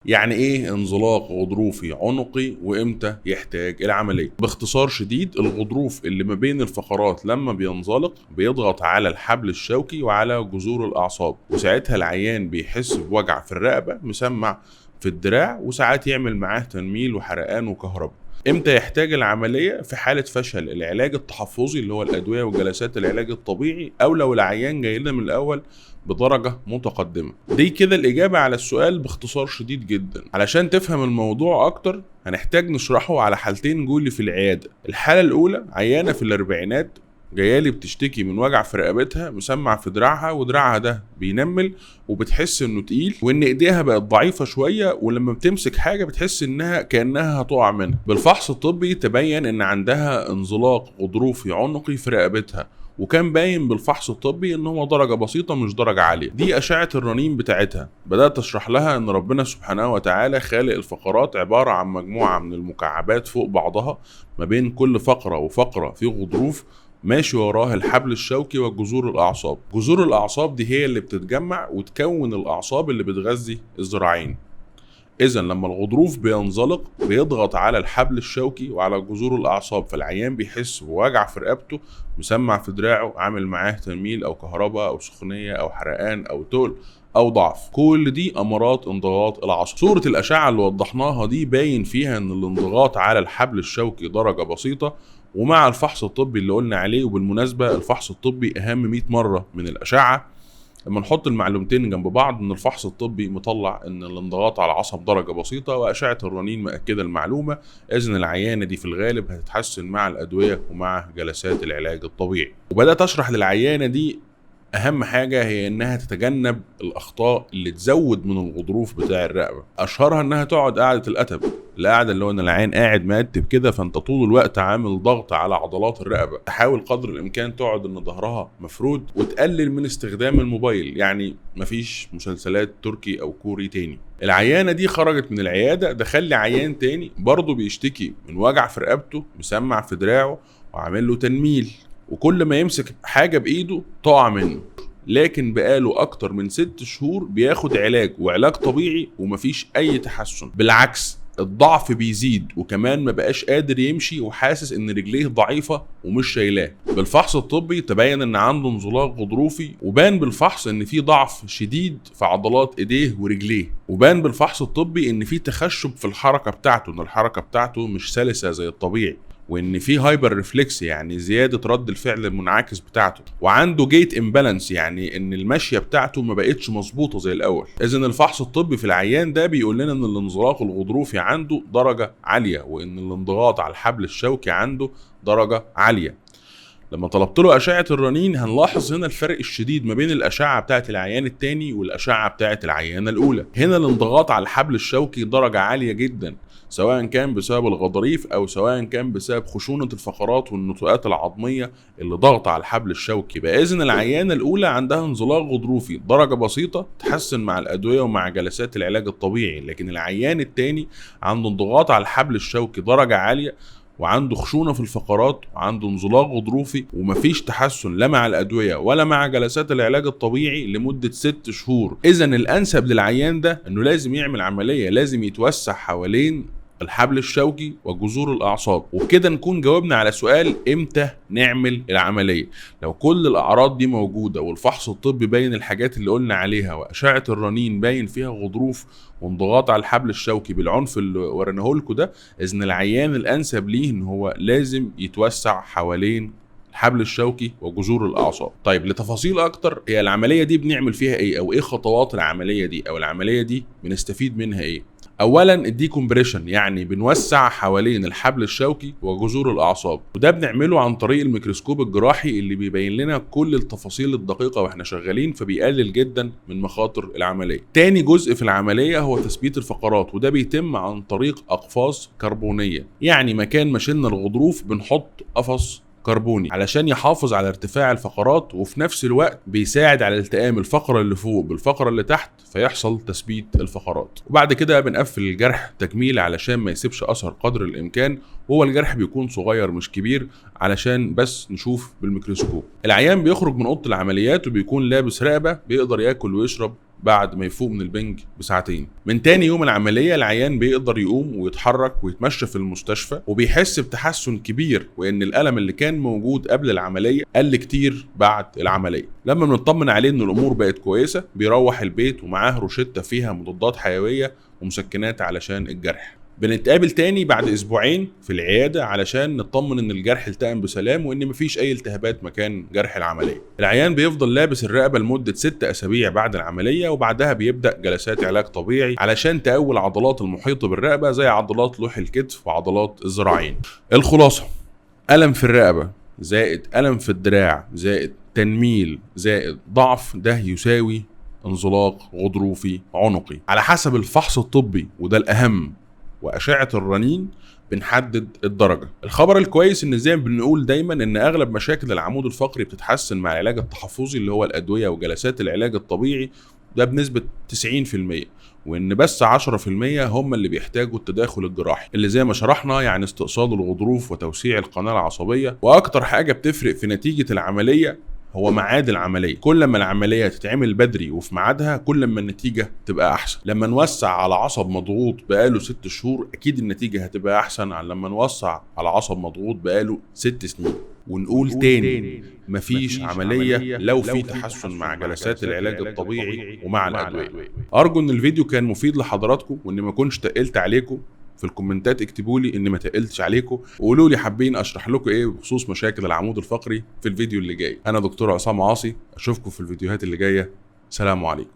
يعني ايه انزلاق غضروفي عنقي وامتى يحتاج العملية؟ باختصار شديد، الغضروف اللي ما بين الفقرات لما بينزلق بيضغط على الحبل الشوكي وعلى جذور الاعصاب، وساعتها العيان بيحس بوجع في الرقبة مسمع في الدراع، وساعات يعمل معاه تنميل وحرقان وكهرباء. امتى يحتاج العملية؟ في حالة فشل العلاج التحفظي اللي هو الأدوية وجلسات العلاج الطبيعي، أو لو العيان جاي لنا من الأول بدرجة متقدمة. دي كده الإجابة على السؤال باختصار شديد جدا. علشان تفهم الموضوع أكتر هنحتاج نشرحه على حالتين جولي في العيادة. الحالة الأولى عيانة في الأربعينات جايالي بتشتكي من وجع في رقبتها مسمع في دراعها، ودراعها ده بينمل وبتحس انه تقيل، وان ايديها بقت ضعيفه شويه، ولما بتمسك حاجه بتحس انها كانها هتقع منها. بالفحص الطبي تبين ان عندها انزلاق غضروفي عنقي في رقبتها، وكان باين بالفحص الطبي ان هو درجه بسيطه مش درجه عاليه. دي اشعه الرنين بتاعتها. بدات اشرح لها ان ربنا سبحانه وتعالى خالق الفقرات عباره عن مجموعه من المكعبات فوق بعضها، ما بين كل فقره وفقره في غضروف ماشي وراه الحبل الشوكي وجذور الاعصاب. جذور الاعصاب دي هي اللي بتتجمع وتكون الاعصاب اللي بتغذي الذراعين. اذا لما الغضروف بينزلق بيضغط على الحبل الشوكي وعلى جذور الاعصاب، فالعيان بيحس بوجع في رقبته مسمع في دراعه، عامل معاه تنميل او كهرباء او سخونيه او حرقان او تقل او ضعف. كل دي امارات انضغاط العصب. صورة الاشعة اللي وضحناها دي باين فيها ان الانضغاط على الحبل الشوكي درجة بسيطة، ومع الفحص الطبي اللي قلنا عليه. وبالمناسبة الفحص الطبي اهم 100 مرة من الاشعة. لما نحط المعلومتين جنب بعض، ان الفحص الطبي مطلع ان الانضغاط على العصب درجة بسيطة، واشعة الرنين مأكدة المعلومة. اذن العيانة دي في الغالب هتتحسن مع الادوية ومع جلسات العلاج الطبيعي. وبدأت اشرح للعيانة دي اهم حاجة هي انها تتجنب الاخطاء اللي تزود من الغضروف بتاع الرقبة. اشهرها انها تقعد قاعدة القتب، القعده اللي هو ان العين قاعد مقتب كده، فانت طول الوقت عامل ضغط على عضلات الرقبه. تحاول قدر الامكان تقعد ان ظهرها مفرود، وتقلل من استخدام الموبايل، يعني مفيش مسلسلات تركي او كوري تاني. العيانه دي خرجت من العياده، دخل لي عيان تاني برضه بيشتكي من وجع في رقبته مسمع في دراعه وعامل له تنميل، وكل ما يمسك حاجه بايده تقع منه. لكن بقاله اكتر من 6 شهور بياخد علاج وعلاج طبيعي ومفيش اي تحسن، بالعكس الضعف بيزيد، وكمان ما بقاش قادر يمشي وحاسس ان رجليه ضعيفة ومش شايلاه. بالفحص الطبي تبين ان عنده انزلاق غضروفي، وبان بالفحص ان في ضعف شديد في عضلات ايديه ورجليه، وبان بالفحص الطبي ان في تخشب في الحركة بتاعته، ان الحركة بتاعته مش سلسة زي الطبيعي، وان في هايبر ريفلكس يعني زياده رد الفعل المنعكس بتاعته، وعنده جيت امبالانس يعني ان المشيه بتاعته ما بقتش مظبوطه زي الاول. اذا الفحص الطبي في العيان ده بيقول لنا ان الانزلاق الغضروفي عنده درجه عاليه، وان الانضغاط على الحبل الشوكي عنده درجه عاليه. لما طلبت له اشعه الرنين هنلاحظ هنا الفرق الشديد ما بين الاشعه بتاعه العيان الثاني والاشعه بتاعه العيانه الاولى. هنا الانضغاط على الحبل الشوكي درجه عاليه جدا، سواء كان بسبب الغضاريف او سواء كان بسبب خشونه الفقرات والنتوءات العظميه اللي ضغط على الحبل الشوكي. بقى اذن العيانه الاولى عندها انزلاق غضروفي درجه بسيطه تحسن مع الادويه ومع جلسات العلاج الطبيعي، لكن العيان الثاني عنده انضغاط على الحبل الشوكي درجه عاليه، وعنده خشونه في الفقرات، وعنده انزلاق غضروفي، ومفيش تحسن لا مع الادويه ولا مع جلسات العلاج الطبيعي لمده 6 شهور. اذا الانسب للعيان ده انه لازم يعمل عمليه، لازم يتوسع حوالين الحبل الشوكي وجذور الاعصاب. وبكده نكون جاوبنا على سؤال امتى نعمل العمليه. لو كل الاعراض دي موجوده والفحص الطبي باين الحاجات اللي قلنا عليها، واشعه الرنين باين فيها غضروف وانضغاط على الحبل الشوكي بالعنف اللي وريناه لكم ده، اذن العيان الانسب ليه ان هو لازم يتوسع حوالين الحبل الشوكي وجذور الاعصاب. طيب لتفاصيل اكتر، هي العمليه دي بنعمل فيها ايه، او ايه خطوات العمليه دي، او العمليه دي بنستفيد منها ايه؟ اولا الديكمبريشن، يعني بنوسع حوالين الحبل الشوكي وجذور الاعصاب، وده بنعمله عن طريق الميكروسكوب الجراحي اللي بيبين لنا كل التفاصيل الدقيقه واحنا شغالين، فبيقلل جدا من مخاطر العمليه. تاني جزء في العمليه هو تثبيت الفقرات، وده بيتم عن طريق اقفاص كربونيه، يعني مكان ما شلنا الغضروف بنحط قفص كربوني علشان يحافظ على ارتفاع الفقرات، وفي نفس الوقت بيساعد على التئام الفقرة اللي فوق بالفقرة اللي تحت، فيحصل تثبيت الفقرات. وبعد كده بنقفل الجرح تجميل علشان ما يسيبش اثر قدر الامكان، وهو الجرح بيكون صغير مش كبير علشان بس نشوف بالميكروسكوب. العيان بيخرج من اوضه العمليات وبيكون لابس رقبه، بيقدر ياكل ويشرب بعد ما يفوق من البنج بساعتين. من تاني يوم العملية العيان بيقدر يقوم ويتحرك ويتمشى في المستشفى، وبيحس بتحسن كبير، وان الألم اللي كان موجود قبل العملية قل كتير بعد العملية. لما بنطمن عليه ان الامور بقت كويسة بيروح البيت ومعاه روشتة فيها مضادات حيوية ومسكنات علشان الجرح. بنتقابل تاني بعد اسبوعين في العيادة علشان نطمن ان الجرح التئم بسلام وان مفيش اي التهابات مكان جرح العملية. العيان بيفضل لابس الرقبة لمدة 6 اسابيع بعد العملية، وبعدها بيبدأ جلسات علاج طبيعي علشان تقوي العضلات المحيطة بالرقبة زي عضلات لوح الكتف وعضلات الذراعين. الخلاصة: ألم في الرقبة زائد ألم في الدراع زائد تنميل زائد ضعف، ده يساوي انزلاق غضروفي عنقي على حسب الفحص الطبي، وده الأهم، وأشعة الرنين بنحدد الدرجة. الخبر الكويس ان زي ما بنقول دايما ان اغلب مشاكل العمود الفقري بتتحسن مع العلاج التحفظي اللي هو الادوية وجلسات العلاج الطبيعي، ده بنسبة 90%، وان بس 10% هم اللي بيحتاجوا التداخل الجراحي اللي زي ما شرحنا، يعني استئصال الغضروف وتوسيع القناة العصبية. واكتر حاجة بتفرق في نتيجة العملية هو ميعاد العملية. كل ما العملية تتعمل بدري وفي ميعادها كل ما النتيجة تبقى أحسن. لما نوسع على عصب مضغوط بقاله 6 شهور أكيد النتيجة هتبقى أحسن عن لما نوسع على عصب مضغوط بقاله 6 سنين. ونقول تاني مفيش عملية لو في تحسن مع جلسات العلاج الطبيعي ومع الأدوية. أرجو إن الفيديو كان مفيد لحضراتكم وإن ما كنتش تقلت عليكم. في الكومنتات اكتبوا لي ان ما تقلتش عليكم، وقولوا لي حابين اشرح لكم ايه بخصوص مشاكل العمود الفقري في الفيديو اللي جاي. انا دكتور عصام عاصي، اشوفكم في الفيديوهات اللي جايه. سلام عليكم.